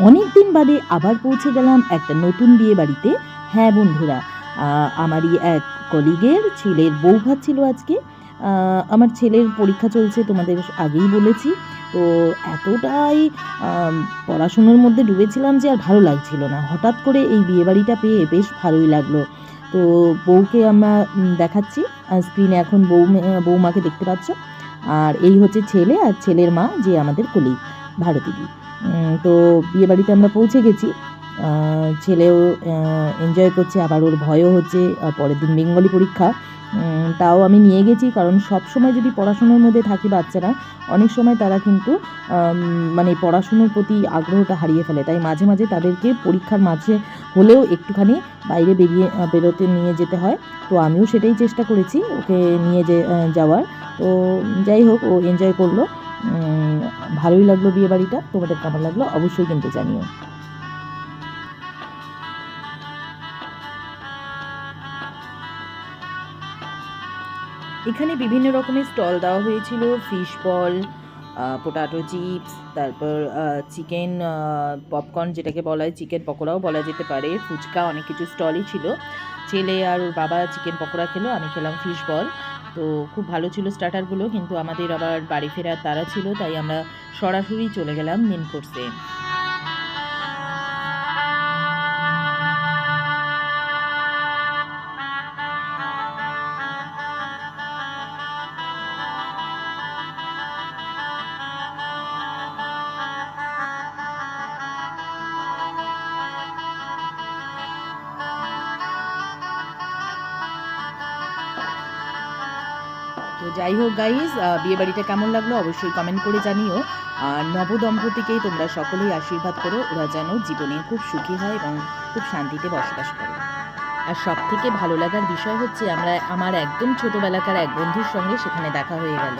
অনেক দিন বাদে আবার পৌঁছে গেলাম একটা নতুন বিয়ে বাড়িতে। হ্যাঁ বন্ধুরা, আমারই এক কলিগের ছেলের বৌভাত ছিল আজকে। আমার ছেলের পরীক্ষা চলছে, তোমাদের আগেই বলেছি। তো এতটাই আম পড়াশুনোর মধ্যে ডুবেছিলাম যে আর ভালো লাগছিল না। হঠাৎ করে এই বিয়েবাড়িটা পেয়ে বেশ ভালোই লাগলো। তো বউকে আমরা দেখাচ্ছি। স্ক্রিনে এখন বৌমাকে দেখতে পাচ্ছ। আর এই হচ্ছে ছেলে আর ছেলের মা, যে আমাদের কলিগ ভারতীদি। তো বিয়েবাড়িতে আমরা পৌঁছে গেছি। ছেলেও এনজয় করছে, আবার ওর ভয়ও হচ্ছে, পরের দিন বেঙ্গলি পরীক্ষা। তাও আমি নিয়ে গেছি, কারণ সব সময় যদি পড়াশুনোর মধ্যে থাকে বাচ্চারা, অনেক সময় তারা কিন্তু মানে পড়াশুনোর প্রতি আগ্রহটা হারিয়ে ফেলে। তাই মাঝে মাঝে তাদেরকে পরীক্ষার মাঝে হলেও একটুখানি বাইরে বেরোতে নিয়ে যেতে হয়। তো আমিও সেটাই চেষ্টা করেছি ওকে নিয়ে যাওয়ার। তো যাই হোক, ও এনজয় করলো। ভালোই লাগলো বিয়েবাড়িটা। তোমাদের কেমন লাগলো অবশ্যই কিন্তু জানিও। এখানে বিভিন্ন রকমের স্টল দেওয়া হয়েছিল। ফিশ বল, পোটাটো চিপস, তারপর চিকেন পপকর্ন, যেটাকে বলা হয় চিকেন পকোড়াও বলা যেতে পারে, ফুচকা, অনেক কিছু স্টলই ছিল। ছেলে আর ওর বাবা চিকেন পকোড়া খেলো, আমি খেলাম ফিশ বল। তো খুব ভালো ছিল স্টার্টারগুলো, কিন্তু আমাদের আবার বাড়ি ফেরার তাড়া ছিল, তাই আমরা সরাসরি চলে গেলাম মেন কোর্সে। তো যাই হোক গাইজ, বিয়েবাড়িটা কেমন লাগলো অবশ্যই কমেন্ট করে জানিও। আর নবদম্পতিকে তোমরা সকলেই আশীর্বাদ করো, ওরা যেন জীবনে খুব সুখী হয় এবং খুব শান্তিতে বসবাস করে। আর সব থেকে ভালো লাগার বিষয় হচ্ছে আমার একদম ছোটোবেলাকার এক বন্ধুর সঙ্গে সেখানে দেখা হয়ে গেল।